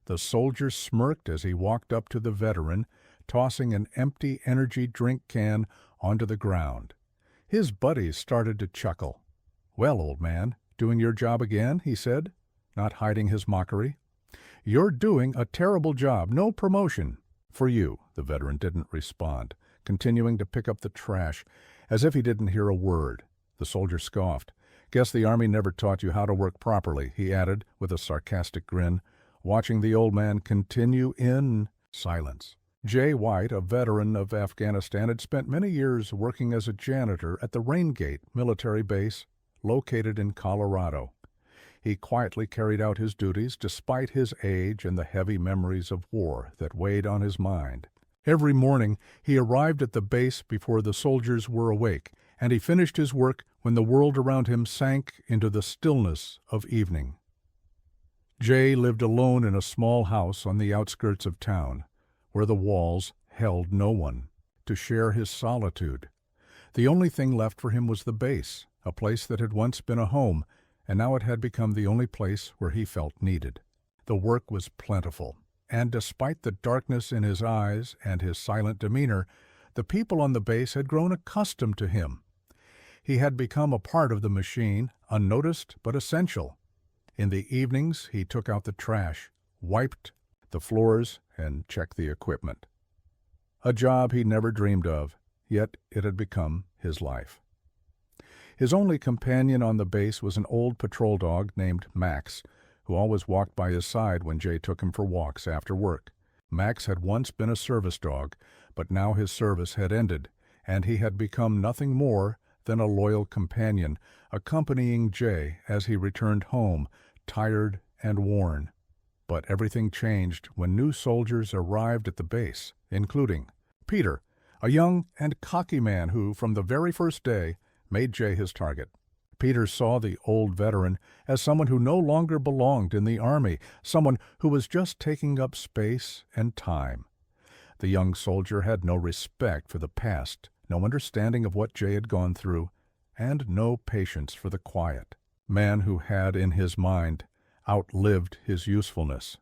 The soldier smirked as he walked up to the veteran, tossing an empty energy drink can onto the ground. His buddies started to chuckle. "Well, old man, doing your job again?" he said, not hiding his mockery. "You're doing a terrible job. No promotion." "For you." The veteran didn't respond, continuing to pick up the trash, as if he didn't hear a word. The soldier scoffed. "Guess the Army never taught you how to work properly," he added with a sarcastic grin, watching the old man continue in silence. Jay White, a veteran of Afghanistan, had spent many years working as a janitor at the Raingate military base located in Colorado. He quietly carried out his duties despite his age and the heavy memories of war that weighed on his mind. Every morning he arrived at the base before the soldiers were awake, and he finished his work when the world around him sank into the stillness of evening. Jay lived alone in a small house on the outskirts of town, where the walls held no one to share his solitude. The only thing left for him was the base, a place that had once been a home, and now it had become the only place where he felt needed. The work was plentiful, and despite the darkness in his eyes and his silent demeanor, the people on the base had grown accustomed to him. He had become a part of the machine, unnoticed but essential. In the evenings he took out the trash, wiped the floors, and checked the equipment. A job he never dreamed of, yet it had become his life. His only companion on the base was an old patrol dog named Max, who always walked by his side when Jay took him for walks after work. Max had once been a service dog, but now his service had ended, and he had become nothing more than a loyal companion, accompanying Jay as he returned home, tired and worn. But everything changed when new soldiers arrived at the base, including Peter, a young and cocky man who, from the very first day, made Jay his target. Peter saw the old veteran as someone who no longer belonged in the Army, someone who was just taking up space and time. The young soldier had no respect for the past, no understanding of what Jay had gone through, and no patience for the quiet man who had, in his mind, outlived his usefulness.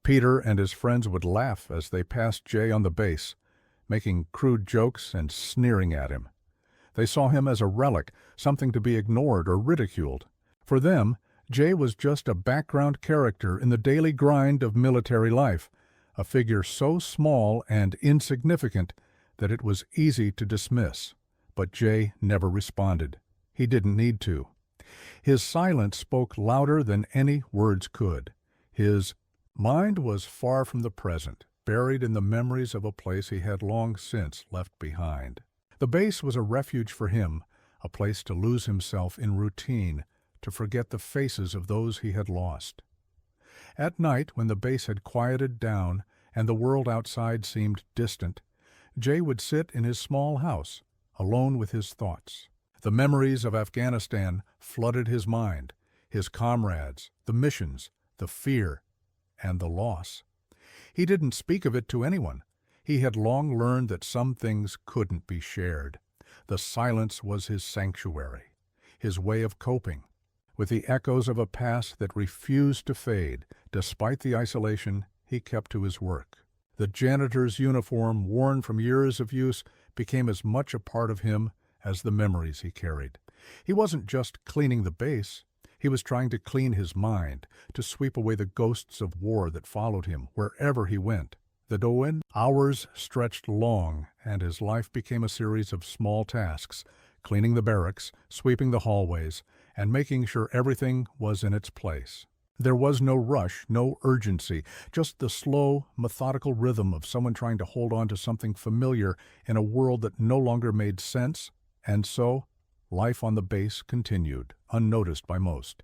Peter and his friends would laugh as they passed Jay on the base, making crude jokes and sneering at him. They saw him as a relic, something to be ignored or ridiculed. For them, Jay was just a background character in the daily grind of military life, a figure so small and insignificant that it was easy to dismiss. But Jay never responded. He didn't need to. His silence spoke louder than any words could. His mind was far from the present, buried in the memories of a place he had long since left behind. The base was a refuge for him, a place to lose himself in routine, to forget the faces of those he had lost. At night, when the base had quieted down and the world outside seemed distant, Jay would sit in his small house, alone with his thoughts. The memories of Afghanistan flooded his mind, his comrades, the missions, the fear, and the loss. He didn't speak of it to anyone. He had long learned that some things couldn't be shared. The silence was his sanctuary, his way of coping with the echoes of a past that refused to fade. Despite the isolation, he kept to his work. The janitor's uniform, worn from years of use, became as much a part of him as the memories he carried. He wasn't just cleaning the base. He was trying to clean his mind, to sweep away the ghosts of war that followed him wherever he went. The Doan hours stretched long, and his life became a series of small tasks, cleaning the barracks, sweeping the hallways, and making sure everything was in its place. There was no rush, no urgency, just the slow, methodical rhythm of someone trying to hold on to something familiar in a world that no longer made sense. And so, life on the base continued, unnoticed by most.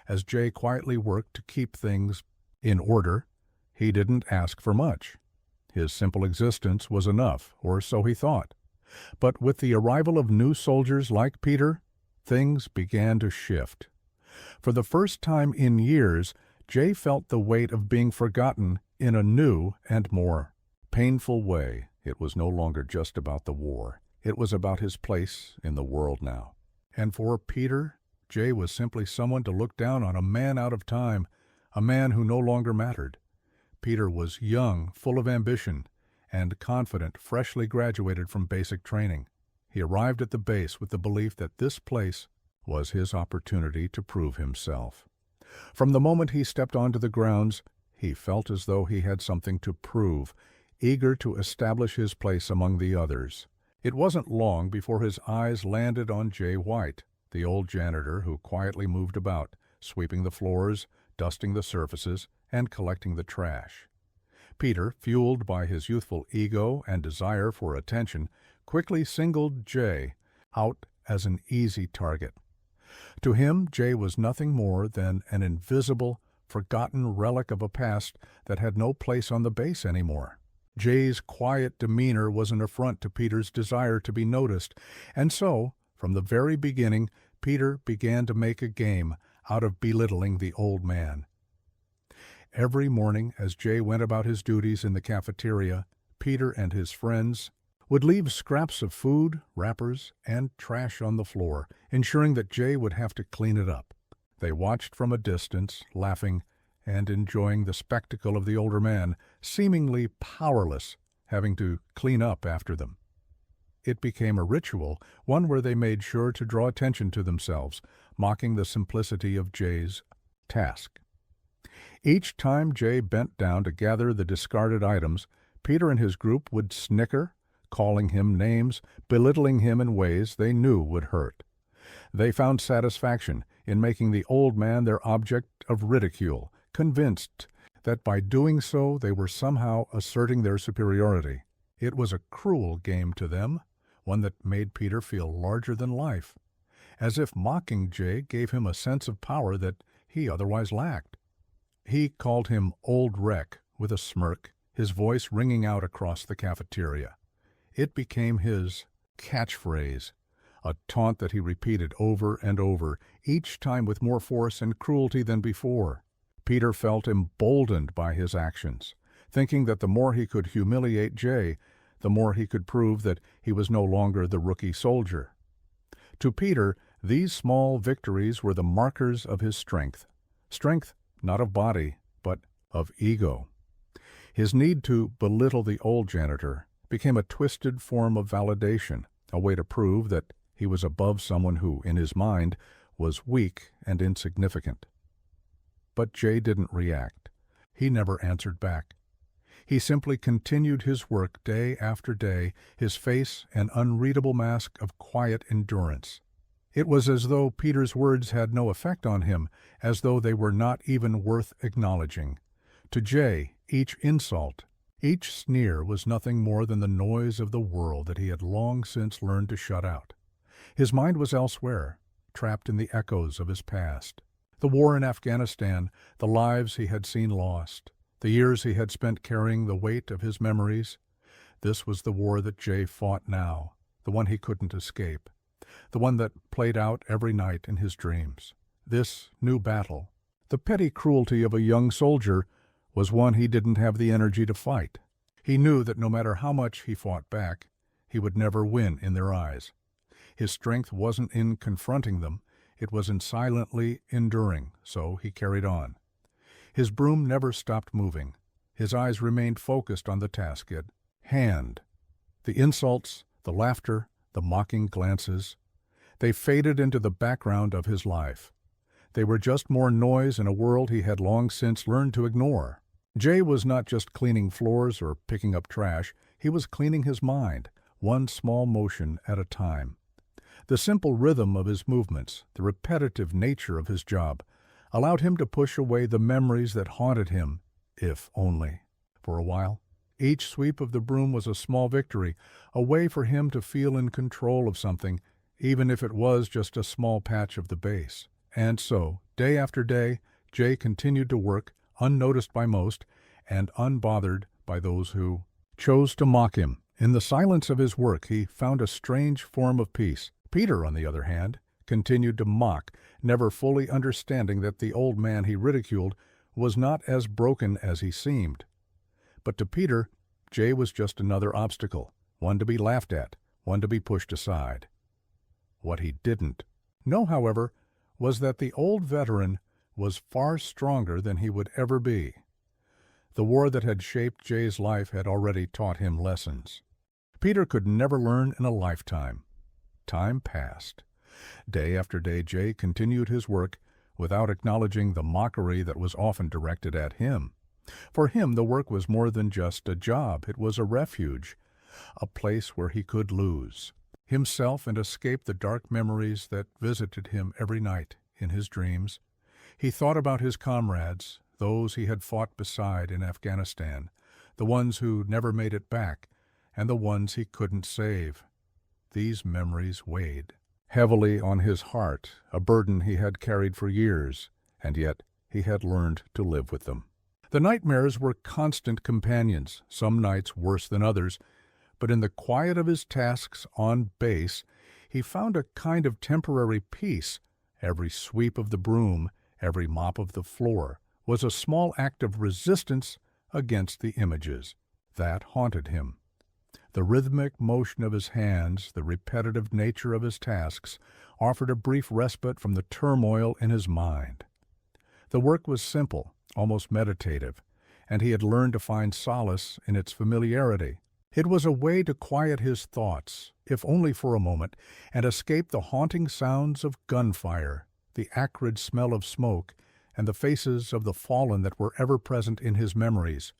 As Jay quietly worked to keep things in order, he didn't ask for much. His simple existence was enough, or so he thought. But with the arrival of new soldiers like Peter, things began to shift. For the first time in years, Jay felt the weight of being forgotten in a new and more painful way. It was no longer just about the war. It was about his place in the world now. And for Peter, Jay was simply someone to look down on, a man out of time, a man who no longer mattered. Peter was young, full of ambition, and confident, freshly graduated from basic training. He arrived at the base with the belief that this place was his opportunity to prove himself. From the moment he stepped onto the grounds, he felt as though he had something to prove, eager to establish his place among the others. It wasn't long before his eyes landed on Jay White, the old janitor who quietly moved about, sweeping the floors, dusting the surfaces, and collecting the trash. Peter, fueled by his youthful ego and desire for attention, quickly singled Jay out as an easy target. To him, Jay was nothing more than an invisible, forgotten relic of a past that had no place on the base anymore. Jay's quiet demeanor was an affront to Peter's desire to be noticed, and so, from the very beginning, Peter began to make a game out of belittling the old man. Every morning, as Jay went about his duties in the cafeteria, Peter and his friends would leave scraps of food, wrappers, and trash on the floor, ensuring that Jay would have to clean it up. They watched from a distance, laughing and enjoying the spectacle of the older man, seemingly powerless, having to clean up after them. It became a ritual, one where they made sure to draw attention to themselves, mocking the simplicity of Jay's task. Each time Jay bent down to gather the discarded items, Peter and his group would snicker, calling him names, belittling him in ways they knew would hurt. They found satisfaction in making the old man their object of ridicule, convinced that by doing so they were somehow asserting their superiority. It was a cruel game to them, one that made Peter feel larger than life, as if mocking Jay gave him a sense of power that he otherwise lacked. He called him Old Wreck with a smirk, his voice ringing out across the cafeteria. It became his catchphrase, a taunt that he repeated over and over, each time with more force and cruelty than before. Peter felt emboldened by his actions, thinking that the more he could humiliate Jay, the more he could prove that he was no longer the rookie soldier. To Peter, these small victories were the markers of his strength. Strength not of body, but of ego. His need to belittle the old janitor became a twisted form of validation, a way to prove that he was above someone who, in his mind, was weak and insignificant. But Jay didn't react. He never answered back. He simply continued his work day after day, his face an unreadable mask of quiet endurance. It was as though Peter's words had no effect on him, as though they were not even worth acknowledging. To Jay, each insult, each sneer was nothing more than the noise of the world that he had long since learned to shut out. His mind was elsewhere, trapped in the echoes of his past. The war in Afghanistan, the lives he had seen lost, the years he had spent carrying the weight of his memories. This was the war that Jay fought now, the one he couldn't escape, the one that played out every night in his dreams. This new battle, the petty cruelty of a young soldier, was one he didn't have the energy to fight. He knew that no matter how much he fought back, he would never win in their eyes. His strength wasn't in confronting them, it was in silently enduring, so he carried on. His broom never stopped moving. His eyes remained focused on the task at hand. The insults, the laughter, the mocking glances, they faded into the background of his life. They were just more noise in a world he had long since learned to ignore. Jay was not just cleaning floors or picking up trash, he was cleaning his mind, one small motion at a time. The simple rhythm of his movements, the repetitive nature of his job, allowed him to push away the memories that haunted him, if only for a while. Each sweep of the broom was a small victory, a way for him to feel in control of something, even if it was just a small patch of the base. And so, day after day, Jay continued to work, unnoticed by most, and unbothered by those who chose to mock him. In the silence of his work, he found a strange form of peace. Peter, on the other hand, continued to mock, never fully understanding that the old man he ridiculed was not as broken as he seemed. But to Peter, Jay was just another obstacle, one to be laughed at, one to be pushed aside. What he didn't know, however, was that the old veteran was far stronger than he would ever be. The war that had shaped Jay's life had already taught him lessons. Peter could never learn in a lifetime. Time passed. Day after day Jay continued his work without acknowledging the mockery that was often directed at him. For him, the work was more than just a job. It was a refuge, a place where he could lose himself and escape the dark memories that visited him every night in his dreams. He thought about his comrades, those he had fought beside in Afghanistan, the ones who never made it back, and the ones he couldn't save. These memories weighed heavily on his heart, a burden he had carried for years, and yet he had learned to live with them. The nightmares were constant companions, some nights worse than others, but in the quiet of his tasks on base, he found a kind of temporary peace. Every sweep of the broom, every mop of the floor, was a small act of resistance against the images that haunted him. The rhythmic motion of his hands, the repetitive nature of his tasks, offered a brief respite from the turmoil in his mind. The work was simple, almost meditative, and he had learned to find solace in its familiarity. It was a way to quiet his thoughts, if only for a moment, and escape the haunting sounds of gunfire, the acrid smell of smoke, and the faces of the fallen that were ever present in his memories.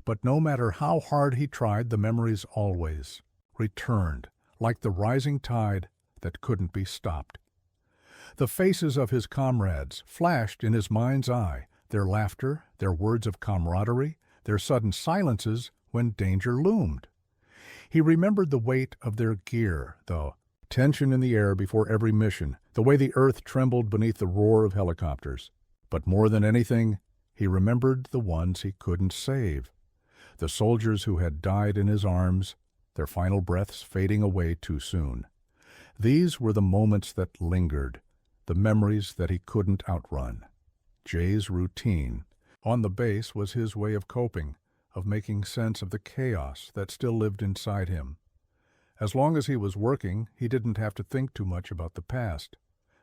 But no matter how hard he tried, the memories always returned, like the rising tide that couldn't be stopped. The faces of his comrades flashed in his mind's eye, their laughter, their words of camaraderie, their sudden silences when danger loomed. He remembered the weight of their gear, the tension in the air before every mission, the way the earth trembled beneath the roar of helicopters. But more than anything, he remembered the ones he couldn't save, the soldiers who had died in his arms, their final breaths fading away too soon. These were the moments that lingered, the memories that he couldn't outrun. Jay's routine on the base was his way of coping, of making sense of the chaos that still lived inside him. As long as he was working, he didn't have to think too much about the past.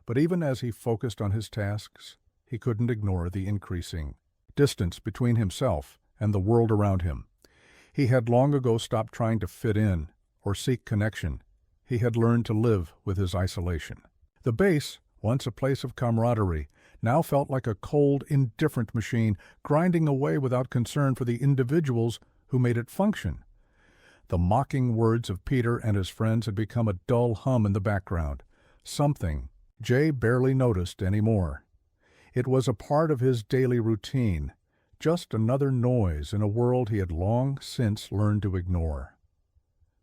But even as he focused on his tasks, he couldn't ignore the increasing distance between himself and the world around him. He had long ago stopped trying to fit in or seek connection. He had learned to live with his isolation. The base, once a place of camaraderie, now felt like a cold, indifferent machine grinding away without concern for the individuals who made it function. The mocking words of Peter and his friends had become a dull hum in the background, something Jay barely noticed anymore. It was a part of his daily routine, just another noise in a world he had long since learned to ignore.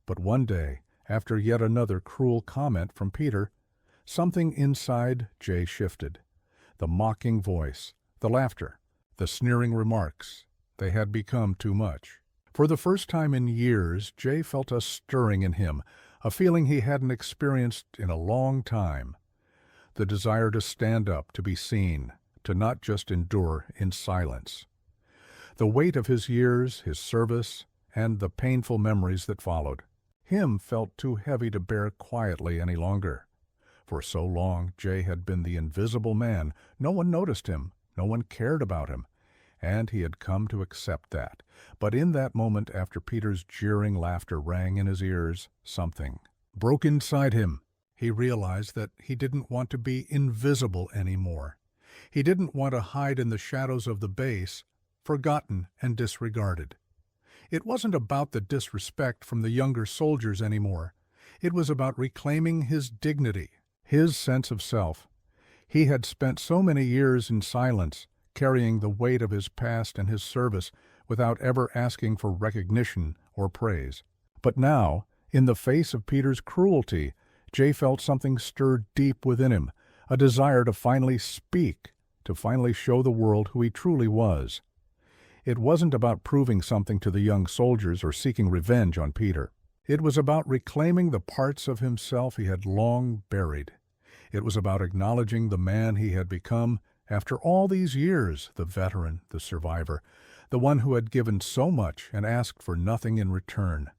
But one day, after yet another cruel comment from Peter, something inside Jay shifted. The mocking voice, the laughter, the sneering remarks, they had become too much. For the first time in years, Jay felt a stirring in him, a feeling he hadn't experienced in a long time. The desire to stand up, to be seen, to not just endure in silence. The weight of his years, his service, and the painful memories that followed, him felt too heavy to bear quietly any longer. For so long, Jay had been the invisible man. No one noticed him, no one cared about him, and he had come to accept that. But in that moment, after Peter's jeering laughter rang in his ears, something broke inside him. He realized that he didn't want to be invisible anymore. He didn't want to hide in the shadows of the base, forgotten and disregarded. It wasn't about the disrespect from the younger soldiers anymore. It was about reclaiming his dignity, his sense of self. He had spent so many years in silence, carrying the weight of his past and his service without ever asking for recognition or praise. But now, in the face of Peter's cruelty, Jay felt something stir deep within him, a desire to finally speak, to finally show the world who he truly was. It wasn't about proving something to the young soldiers or seeking revenge on Peter. It was about reclaiming the parts of himself he had long buried. It was about acknowledging the man he had become after all these years, the veteran, the survivor, the one who had given so much and asked for nothing in return.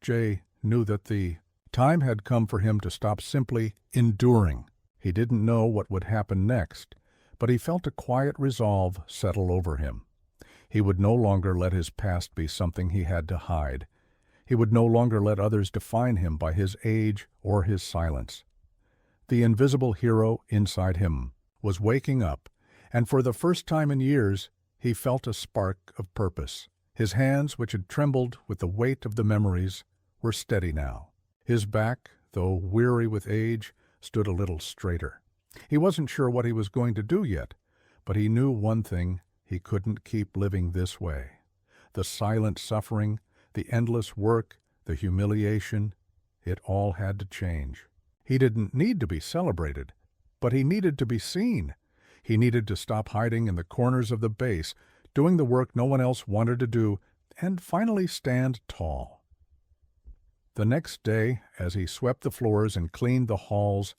Jay knew that the time had come for him to stop simply enduring. He didn't know what would happen next, but he felt a quiet resolve settle over him. He would no longer let his past be something he had to hide. He would no longer let others define him by his age or his silence. The invisible hero inside him was waking up, and for the first time in years, he felt a spark of purpose. His hands, which had trembled with the weight of the memories, were steady now. His back, though weary with age, stood a little straighter. He wasn't sure what he was going to do yet, but he knew one thing: he couldn't keep living this way. The silent suffering, the endless work, the humiliation, it all had to change. He didn't need to be celebrated, but he needed to be seen. He needed to stop hiding in the corners of the base, doing the work no one else wanted to do, and finally stand tall. The next day, as he swept the floors and cleaned the halls,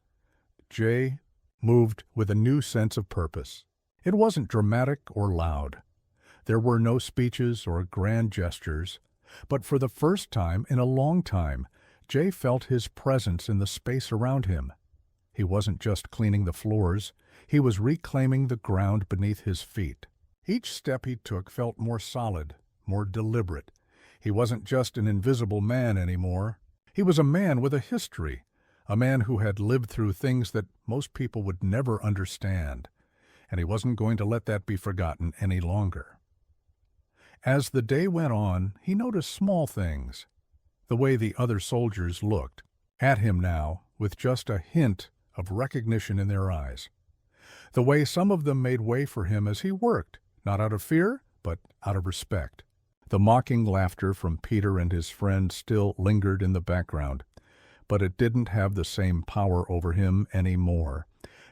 Jay moved with a new sense of purpose. It wasn't dramatic or loud. There were no speeches or grand gestures, but for the first time in a long time, Jay felt his presence in the space around him. He wasn't just cleaning the floors, he was reclaiming the ground beneath his feet. Each step he took felt more solid, more deliberate. He wasn't just an invisible man anymore. He was a man with a history, a man who had lived through things that most people would never understand, and he wasn't going to let that be forgotten any longer. As the day went on, he noticed small things. The way the other soldiers looked at him now with just a hint of recognition in their eyes. The way some of them made way for him as he worked, not out of fear, but out of respect. The mocking laughter from Peter and his friend still lingered in the background, but it didn't have the same power over him anymore.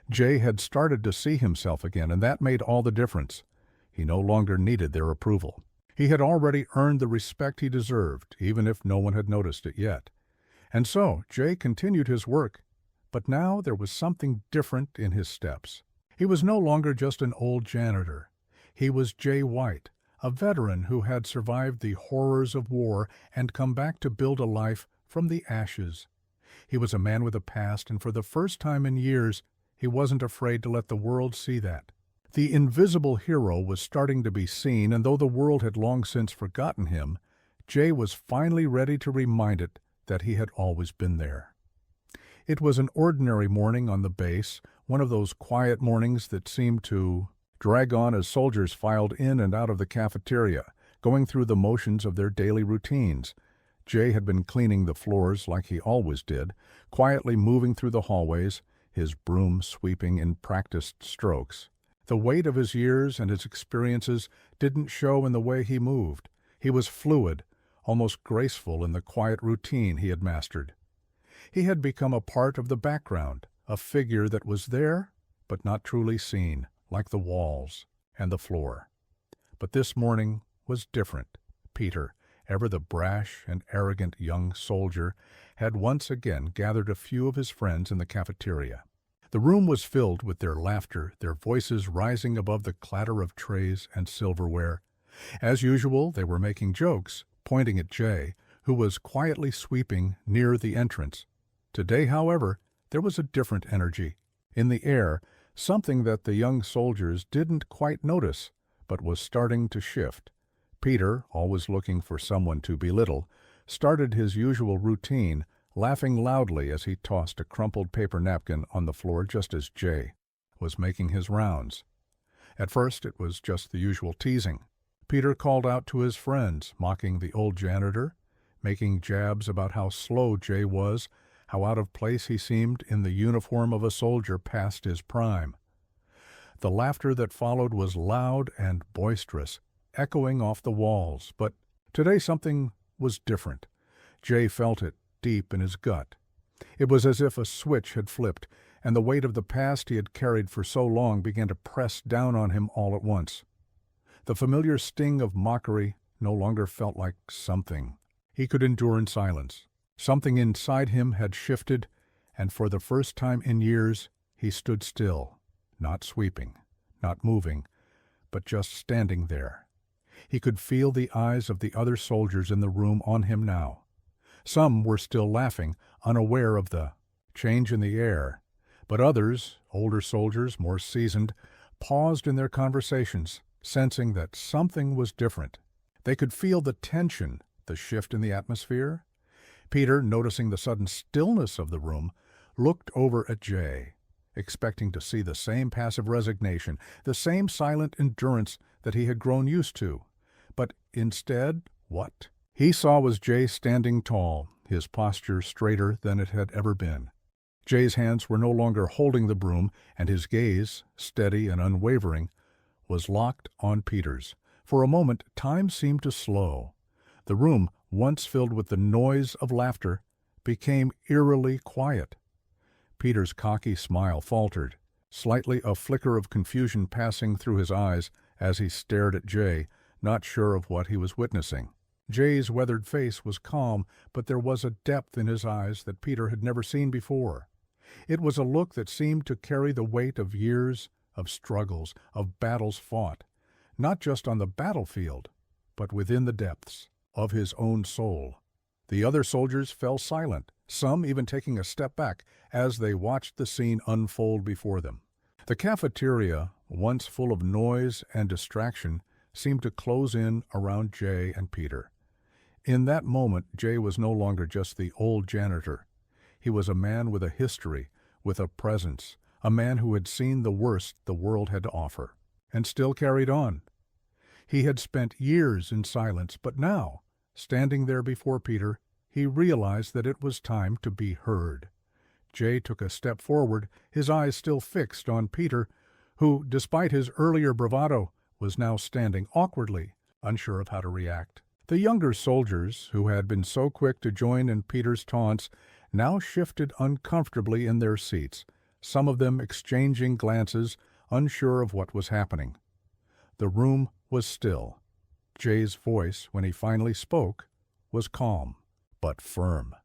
Jay had started to see himself again, and that made all the difference. He no longer needed their approval. He had already earned the respect he deserved, even if no one had noticed it yet. And so Jay continued his work, but now there was something different in his steps. He was no longer just an old janitor. He was Jay White, a veteran who had survived the horrors of war and come back to build a life from the ashes. He was a man with a past, and for the first time in years, he wasn't afraid to let the world see that. The invisible hero was starting to be seen, and though the world had long since forgotten him, Jay was finally ready to remind it that he had always been there. It was an ordinary morning on the base, one of those quiet mornings that seemed to drag on as soldiers filed in and out of the cafeteria, going through the motions of their daily routines. Jay had been cleaning the floors like he always did, quietly moving through the hallways, his broom sweeping in practiced strokes. The weight of his years and his experiences didn't show in the way he moved. He was fluid, almost graceful in the quiet routine he had mastered. He had become a part of the background, a figure that was there, but not truly seen, like the walls and the floor. But this morning was different. Peter, ever the brash and arrogant young soldier, had once again gathered a few of his friends in the cafeteria. The room was filled with their laughter, their voices rising above the clatter of trays and silverware. As usual, they were making jokes, pointing at Jay, who was quietly sweeping near the entrance. Today, however, there was a different energy in the air, something that the young soldiers didn't quite notice, but was starting to shift. Peter, always looking for someone to belittle, started his usual routine, laughing loudly as he tossed a crumpled paper napkin on the floor just as Jay was making his rounds. At first it was just the usual teasing. Peter called out to his friends, mocking the old janitor, making jabs about how slow Jay was, how out of place he seemed in the uniform of a soldier past his prime. The laughter that followed was loud and boisterous, echoing off the walls, but today something was different. Jay felt it deep in his gut. It was as if a switch had flipped, and the weight of the past he had carried for so long began to press down on him all at once. The familiar sting of mockery no longer felt like something he could endure in silence. Something inside him had shifted, and for the first time in years he stood still, not sweeping, not moving, but just standing there. He could feel the eyes of the other soldiers in the room on him now. Some were still laughing, unaware of the change in the air, but others, older soldiers, more seasoned, paused in their conversations, sensing that something was different. They could feel the tension, the shift in the atmosphere. Peter, noticing the sudden stillness of the room, looked over at Jay, expecting to see the same passive resignation, the same silent endurance that he had grown used to. But instead, what he saw was Jay standing tall, his posture straighter than it had ever been. Jay's hands were no longer holding the broom, and his gaze, steady and unwavering, was locked on Peter's. For a moment, time seemed to slow. The room, once filled with the noise of laughter, became eerily quiet. Peter's cocky smile faltered, slightly a flicker of confusion passing through his eyes as he stared at Jay, not sure of what he was witnessing. Jay's weathered face was calm, but there was a depth in his eyes that Peter had never seen before. It was a look that seemed to carry the weight of years, of struggles, of battles fought, not just on the battlefield, but within the depths of his own soul. The other soldiers fell silent, some even taking a step back as they watched the scene unfold before them. The cafeteria, once full of noise and distraction, seemed to close in around Jay and Peter. In that moment, Jay was no longer just the old janitor. He was a man with a history, with a presence, a man who had seen the worst the world had to offer, and still carried on. He had spent years in silence, but now, standing there before Peter, he realized that it was time to be heard. Jay took a step forward, his eyes still fixed on Peter, who, despite his earlier bravado, was now standing awkwardly, unsure of how to react. The younger soldiers, who had been so quick to join in Peter's taunts, now shifted uncomfortably in their seats, some of them exchanging glances, unsure of what was happening. The room was still. Jay's voice, when he finally spoke, was calm, but firm.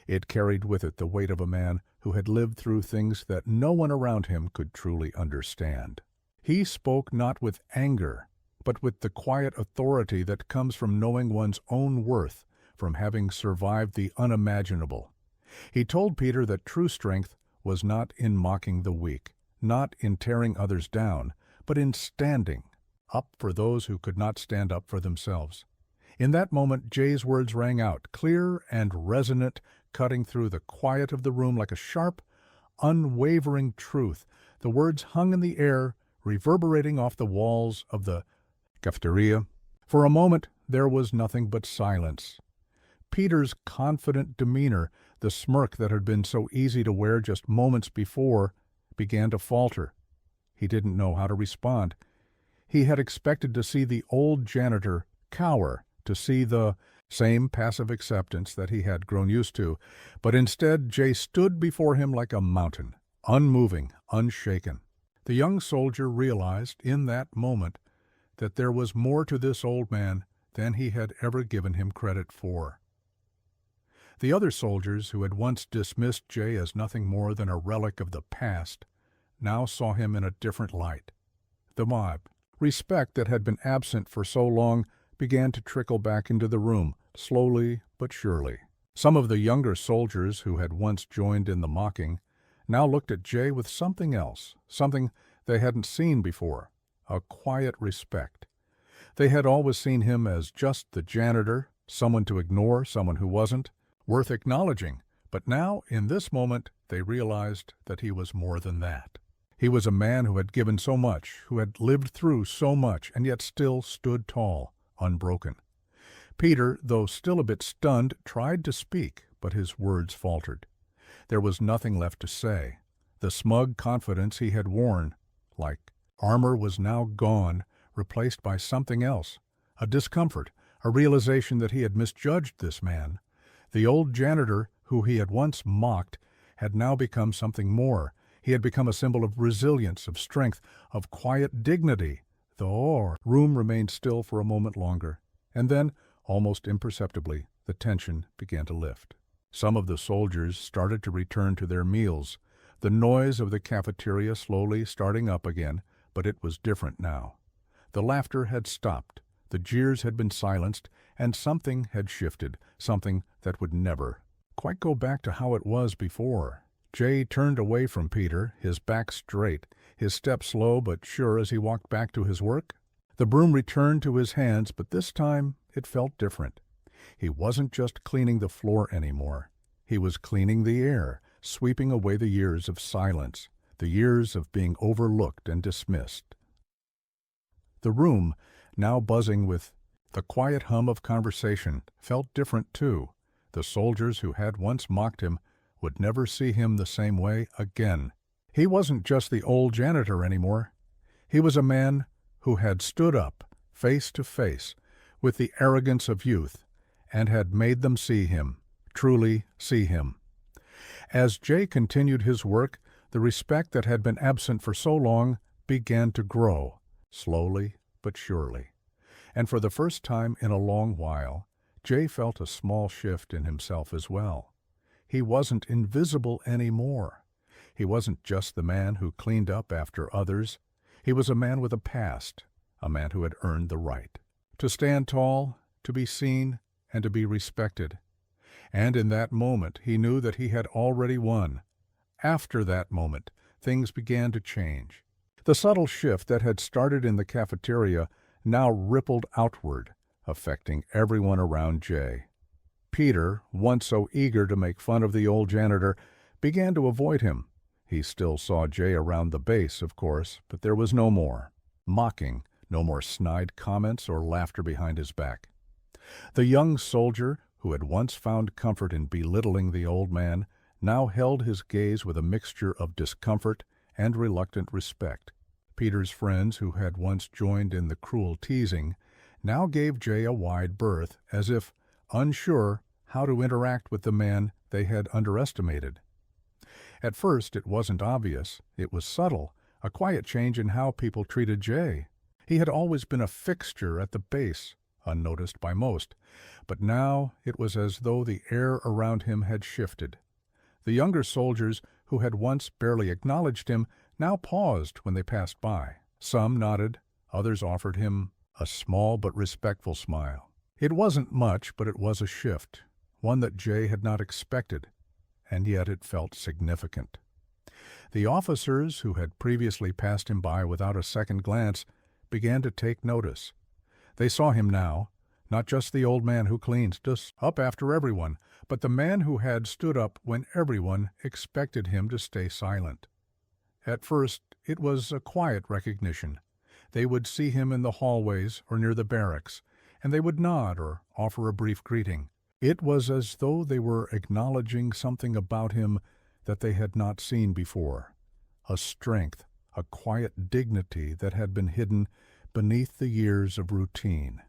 It carried with it the weight of a man who had lived through things that no one around him could truly understand. He spoke not with anger, but with the quiet authority that comes from knowing one's own worth, from having survived the unimaginable. He told Peter that true strength was not in mocking the weak, not in tearing others down, but in standing up for those who could not stand up for themselves. In that moment, Jay's words rang out, clear and resonant, cutting through the quiet of the room like a sharp, unwavering truth. The words hung in the air, reverberating off the walls of the cafeteria. For a moment, there was nothing but silence. Peter's confident demeanor, the smirk that had been so easy to wear just moments before, began to falter. He didn't know how to respond. He had expected to see the old janitor cower, to see the same passive acceptance that he had grown used to, but instead Jay stood before him like a mountain, unmoving, unshaken. The young soldier realized in that moment that there was more to this old man than he had ever given him credit for. The other soldiers, who had once dismissed Jay as nothing more than a relic of the past, now saw him in a different light. The mob, respect that had been absent for so long, began to trickle back into the room, slowly but surely. Some of the younger soldiers who had once joined in the mocking now looked at Jay with something else, something they hadn't seen before, a quiet respect. They had always seen him as just the janitor, someone to ignore, someone who wasn't worth acknowledging, but now, in this moment, they realized that he was more than that. He was a man who had given so much, who had lived through so much, and yet still stood tall, unbroken. Peter, though still a bit stunned, tried to speak, but his words faltered. There was nothing left to say. The smug confidence he had worn, like armor, was now gone, replaced by something else, a discomfort, a realization that he had misjudged this man. The old janitor, who he had once mocked, had now become something more. He had become a symbol of resilience, of strength, of quiet dignity. The room remained still for a moment longer, and then, almost imperceptibly, the tension began to lift. Some of the soldiers started to return to their meals, the noise of the cafeteria slowly starting up again, but it was different now. The laughter had stopped, the jeers had been silenced, and something had shifted, something that would never quite go back to how it was before. Jay turned away from Peter, his back straight, his step slow but sure as he walked back to his work. The broom returned to his hands, but this time it felt different. He wasn't just cleaning the floor anymore. He was cleaning the air, sweeping away the years of silence, the years of being overlooked and dismissed. The room, now buzzing with the quiet hum of conversation, felt different too. The soldiers who had once mocked him would never see him the same way again. He wasn't just the old janitor anymore. He was a man who had stood up, face to face, with the arrogance of youth, and had made them see him, truly see him. As Jay continued his work, the respect that had been absent for so long began to grow, slowly but surely. And for the first time in a long while, Jay felt a small shift in himself as well. He wasn't invisible anymore. He wasn't just the man who cleaned up after others. He was a man with a past, a man who had earned the right to stand tall, to be seen, and to be respected. And in that moment he knew that he had already won. After that moment, things began to change. The subtle shift that had started in the cafeteria now rippled outward, affecting everyone around Jay. Peter, once so eager to make fun of the old janitor, began to avoid him. He still saw Jay around the base, of course, but there was no more mocking, no more snide comments or laughter behind his back. The young soldier, who had once found comfort in belittling the old man, now held his gaze with a mixture of discomfort and reluctant respect. Peter's friends, who had once joined in the cruel teasing, now gave Jay a wide berth, as if unsure how to interact with the man they had underestimated. At first it wasn't obvious, it was subtle, a quiet change in how people treated Jay. He had always been a fixture at the base, unnoticed by most, but now it was as though the air around him had shifted. The younger soldiers, who had once barely acknowledged him, now paused when they passed by. Some nodded, others offered him a small but respectful smile. It wasn't much, but it was a shift, one that Jay had not expected, and yet it felt significant. The officers, who had previously passed him by without a second glance, began to take notice. They saw him now, not just the old man who cleans just up after everyone, but the man who had stood up when everyone expected him to stay silent. At first, it was a quiet recognition. They would see him in the hallways or near the barracks, and they would nod or offer a brief greeting. It was as though they were acknowledging something about him that they had not seen before, a strength, a quiet dignity that had been hidden beneath the years of routine.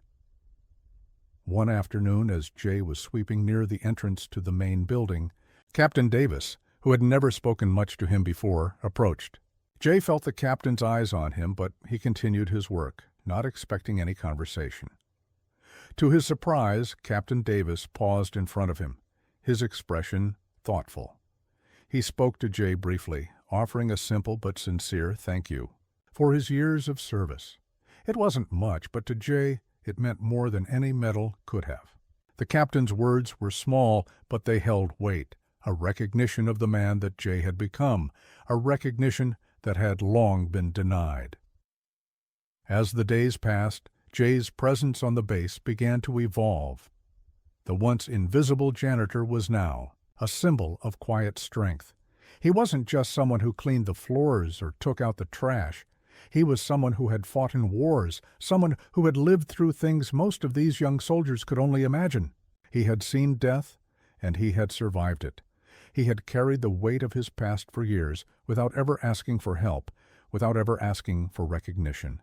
One afternoon, as Jay was sweeping near the entrance to the main building, Captain Davis, who had never spoken much to him before, approached. Jay felt the captain's eyes on him, but he continued his work, not expecting any conversation. To his surprise, Captain Davis paused in front of him, his expression thoughtful. He spoke to Jay briefly, offering a simple but sincere thank you for his years of service. It wasn't much, but to Jay it meant more than any medal could have. The captain's words were small, but they held weight, a recognition of the man that Jay had become, a recognition that had long been denied. As the days passed, Jay's presence on the base began to evolve. The once invisible janitor was now a symbol of quiet strength. He wasn't just someone who cleaned the floors or took out the trash. He was someone who had fought in wars, someone who had lived through things most of these young soldiers could only imagine. He had seen death, and he had survived it. He had carried the weight of his past for years without ever asking for help, without ever asking for recognition.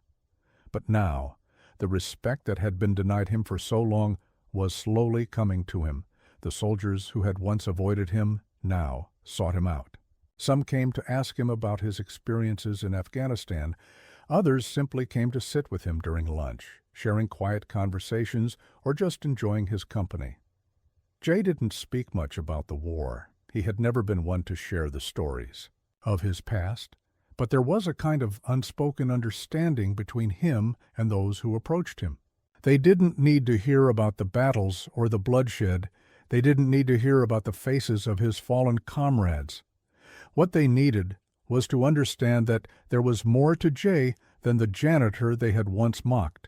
But now, the respect that had been denied him for so long was slowly coming to him. The soldiers who had once avoided him now sought him out. Some came to ask him about his experiences in Afghanistan. Others simply came to sit with him during lunch, sharing quiet conversations or just enjoying his company. Jay didn't speak much about the war. He had never been one to share the stories of his past, but there was a kind of unspoken understanding between him and those who approached him. They didn't need to hear about the battles or the bloodshed. They didn't need to hear about the faces of his fallen comrades. What they needed was to understand that there was more to Jay than the janitor they had once mocked.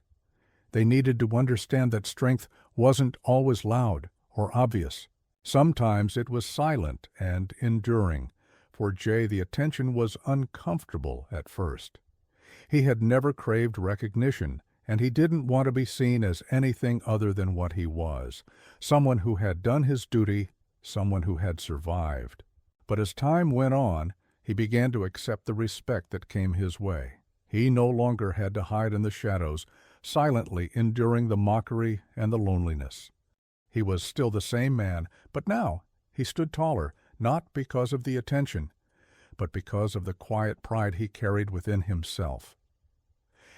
They needed to understand that strength wasn't always loud or obvious. Sometimes it was silent and enduring. For Jay, the attention was uncomfortable at first. He had never craved recognition, and he didn't want to be seen as anything other than what he was, someone who had done his duty, someone who had survived. But as time went on, he began to accept the respect that came his way. He no longer had to hide in the shadows, silently enduring the mockery and the loneliness. He was still the same man, but now he stood taller, not because of the attention, but because of the quiet pride he carried within himself.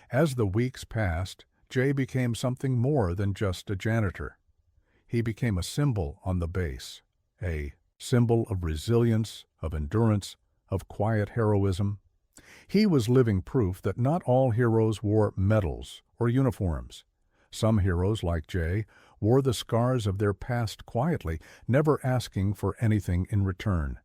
As the weeks passed, Jay became something more than just a janitor. He became a symbol on the base, a symbol of resilience, of endurance, of quiet heroism. He was living proof that not all heroes wore medals or uniforms. Some heroes, like Jay, wore the scars of their past quietly, never asking for anything in return.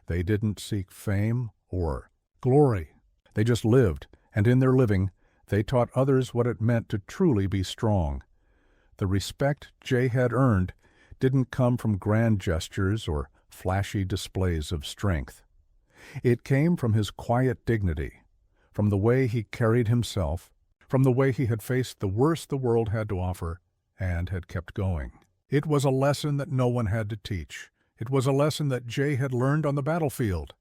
They didn't seek fame or glory. They just lived, and in their living, they taught others what it meant to truly be strong. The respect Jay had earned didn't come from grand gestures or flashy displays of strength. It came from his quiet dignity, from the way he carried himself, from the way he had faced the worst the world had to offer and had kept going. It was a lesson that no one had to teach. It was a lesson that Jay had learned on the battlefield,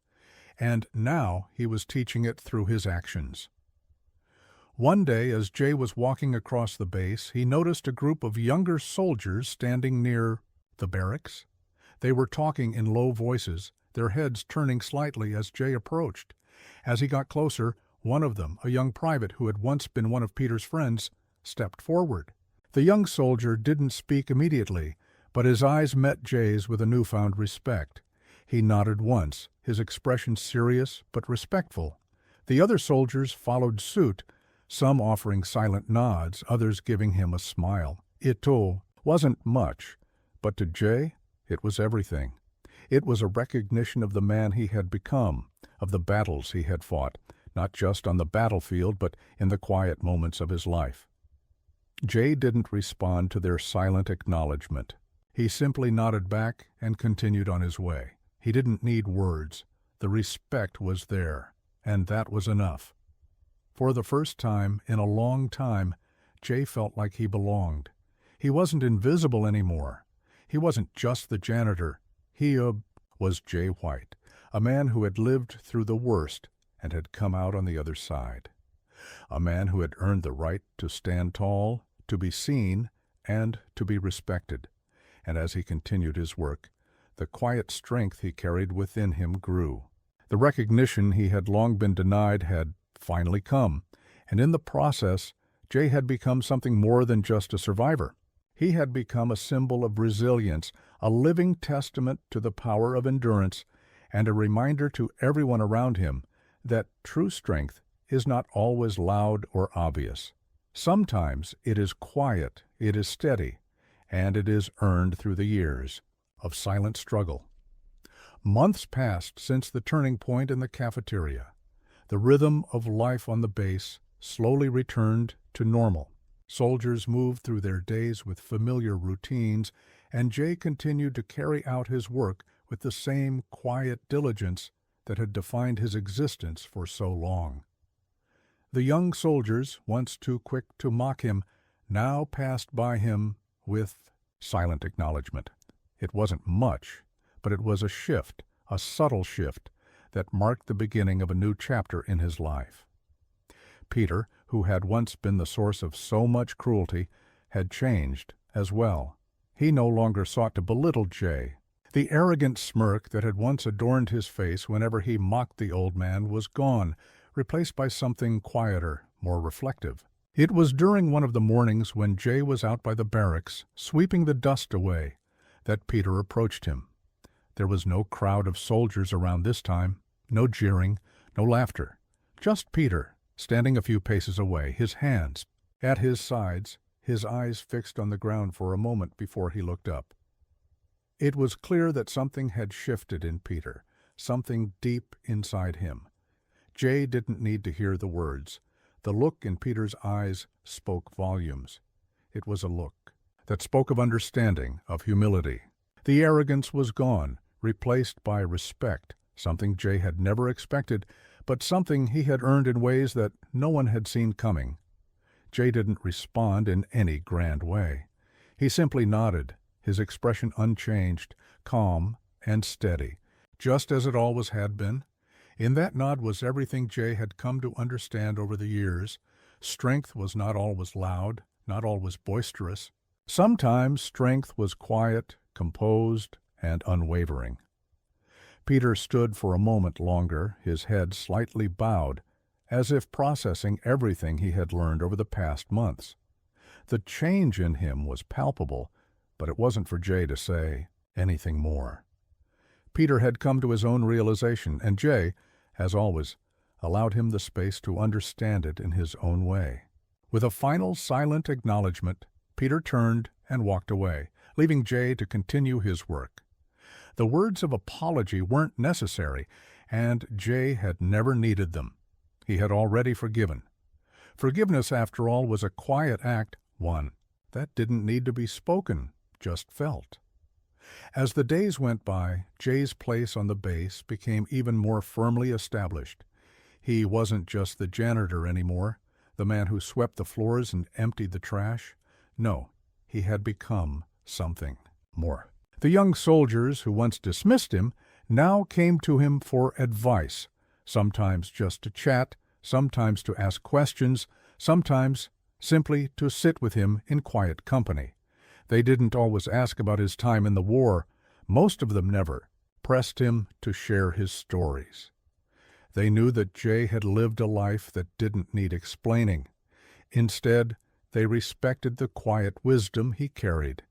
and now he was teaching it through his actions. One day, as Jay was walking across the base, he noticed a group of younger soldiers standing near the barracks. They were talking in low voices, their heads turning slightly as Jay approached. As he got closer, one of them, a young private who had once been one of Peter's friends, stepped forward. The young soldier didn't speak immediately, but his eyes met Jay's with a newfound respect. He nodded once, his expression serious but respectful. The other soldiers followed suit, some offering silent nods, others giving him a smile. It, too, wasn't much, but to Jay, it was everything. It was a recognition of the man he had become, of the battles he had fought, not just on the battlefield, but in the quiet moments of his life. Jay didn't respond to their silent acknowledgement. He simply nodded back and continued on his way. He didn't need words. The respect was there, and that was enough. For the first time in a long time, Jay felt like he belonged. He wasn't invisible anymore. He wasn't just the janitor. He was Jay White, a man who had lived through the worst and had come out on the other side. A man who had earned the right to stand tall, to be seen, and to be respected. And as he continued his work, the quiet strength he carried within him grew. The recognition he had long been denied had finally come, and in the process, Jay had become something more than just a survivor. He had become a symbol of resilience, a living testament to the power of endurance, and a reminder to everyone around him that true strength is not always loud or obvious. Sometimes it is quiet, it is steady, and it is earned through the years of silent struggle. Months passed since the turning point in the cafeteria. The rhythm of life on the base slowly returned to normal. Soldiers moved through their days with familiar routines, and Jay continued to carry out his work with the same quiet diligence that had defined his existence for so long. The young soldiers, once too quick to mock him, now passed by him with silent acknowledgement. It wasn't much, but it was a shift, a subtle shift, that marked the beginning of a new chapter in his life. Peter, who had once been the source of so much cruelty, had changed as well. He no longer sought to belittle Jay. The arrogant smirk that had once adorned his face whenever he mocked the old man was gone, replaced by something quieter, more reflective. It was during one of the mornings when Jay was out by the barracks, sweeping the dust away, that Peter approached him. There was no crowd of soldiers around this time, no jeering, no laughter. Just Peter, standing a few paces away, his hands at his sides, his eyes fixed on the ground for a moment before he looked up. It was clear that something had shifted in Peter, something deep inside him. Jay didn't need to hear the words. The look in Peter's eyes spoke volumes. It was a look that spoke of understanding, of humility. The arrogance was gone, replaced by respect, something Jay had never expected, but something he had earned in ways that no one had seen coming. Jay didn't respond in any grand way. He simply nodded, his expression unchanged, calm and steady, just as it always had been. In that nod was everything Jay had come to understand over the years. Strength was not always loud, not always boisterous. Sometimes strength was quiet, composed, and unwavering. Peter stood for a moment longer, his head slightly bowed, as if processing everything he had learned over the past months. The change in him was palpable, but it wasn't for Jay to say anything more. Peter had come to his own realization, and Jay, as always, allowed him the space to understand it in his own way. With a final silent acknowledgement, Peter turned and walked away, leaving Jay to continue his work. The words of apology weren't necessary, and Jay had never needed them. He had already forgiven. Forgiveness, after all, was a quiet act, one that didn't need to be spoken, just felt. As the days went by, Jay's place on the base became even more firmly established. He wasn't just the janitor anymore, the man who swept the floors and emptied the trash. No, he had become something more. The young soldiers who once dismissed him now came to him for advice, sometimes just to chat, sometimes to ask questions, sometimes simply to sit with him in quiet company. They didn't always ask about his time in the war. Most of them never pressed him to share his stories. They knew that Jay had lived a life that didn't need explaining. Instead, they respected the quiet wisdom he carried.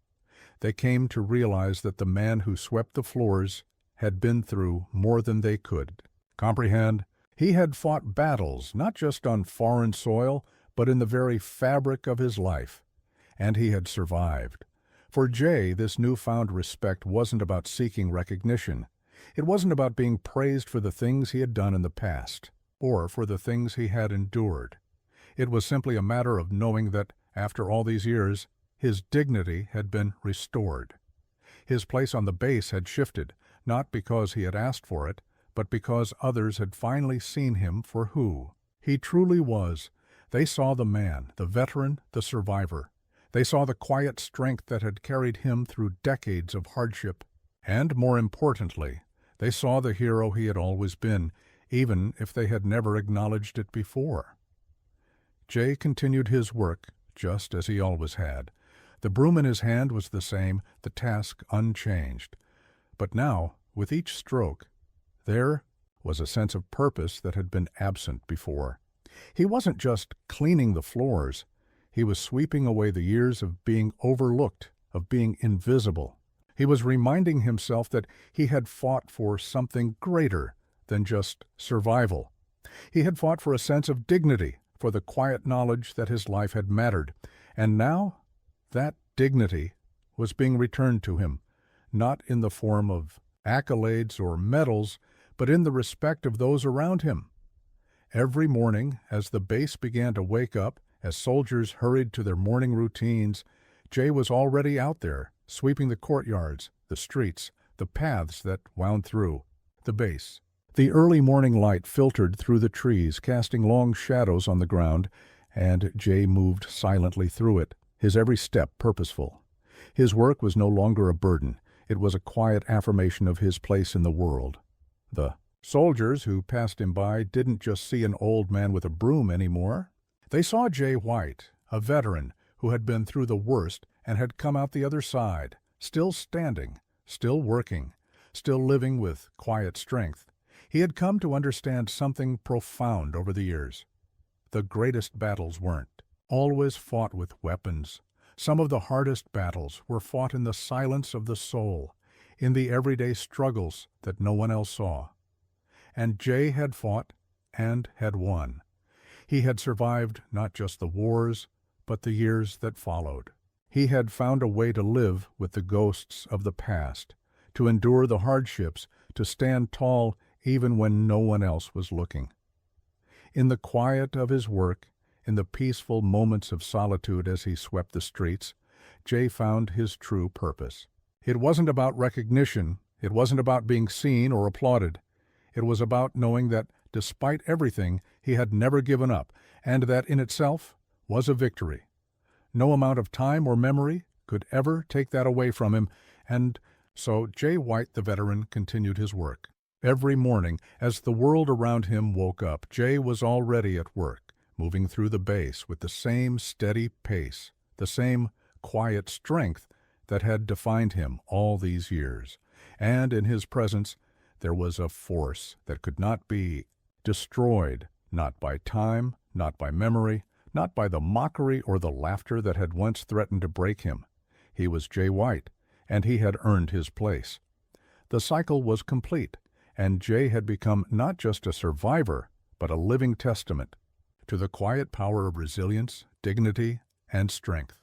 They came to realize that the man who swept the floors had been through more than they could comprehend. He had fought battles not just on foreign soil, but in the very fabric of his life. And he had survived. For Jay, this newfound respect wasn't about seeking recognition. It wasn't about being praised for the things he had done in the past, or for the things he had endured. It was simply a matter of knowing that, after all these years, his dignity had been restored. His place on the base had shifted, not because he had asked for it, but because others had finally seen him for who he truly was. They saw the man, the veteran, the survivor. They saw the quiet strength that had carried him through decades of hardship. And, more importantly, they saw the hero he had always been, even if they had never acknowledged it before. Jay continued his work just as he always had. The broom in his hand was the same, the task unchanged. But now, with each stroke, there was a sense of purpose that had been absent before. He wasn't just cleaning the floors. He was sweeping away the years of being overlooked, of being invisible. He was reminding himself that he had fought for something greater than just survival. He had fought for a sense of dignity, for the quiet knowledge that his life had mattered. And now, that dignity was being returned to him, not in the form of accolades or medals, but in the respect of those around him. Every morning, as the base began to wake up, as soldiers hurried to their morning routines, Jay was already out there, sweeping the courtyards, the streets, the paths that wound through the base. The early morning light filtered through the trees, casting long shadows on the ground, and Jay moved silently through it, his every step purposeful. His work was no longer a burden. It was a quiet affirmation of his place in the world. The soldiers who passed him by didn't just see an old man with a broom anymore. They saw Jay White, a veteran who had been through the worst and had come out the other side, still standing, still working, still living with quiet strength. He had come to understand something profound over the years. The greatest battles weren't always fought with weapons. Some of the hardest battles were fought in the silence of the soul, in the everyday struggles that no one else saw. And Jay had fought and had won. He had survived not just the wars, but the years that followed. He had found a way to live with the ghosts of the past, to endure the hardships, to stand tall even when no one else was looking. In the quiet of his work, In the peaceful moments of solitude as he swept the streets, Jay found his true purpose. It wasn't about recognition, it wasn't about being seen or applauded. It was about knowing that, despite everything, he had never given up, and that in itself was a victory. No amount of time or memory could ever take that away from him, and so Jay White, the veteran, continued his work. Every morning, as the world around him woke up, Jay was already at work, moving through the base with the same steady pace, the same quiet strength that had defined him all these years. And in his presence, there was a force that could not be destroyed, not by time, not by memory, not by the mockery or the laughter that had once threatened to break him. He was Jay White, and he had earned his place. The cycle was complete, and Jay had become not just a survivor, but a living testament to the quiet power of resilience, dignity, and strength.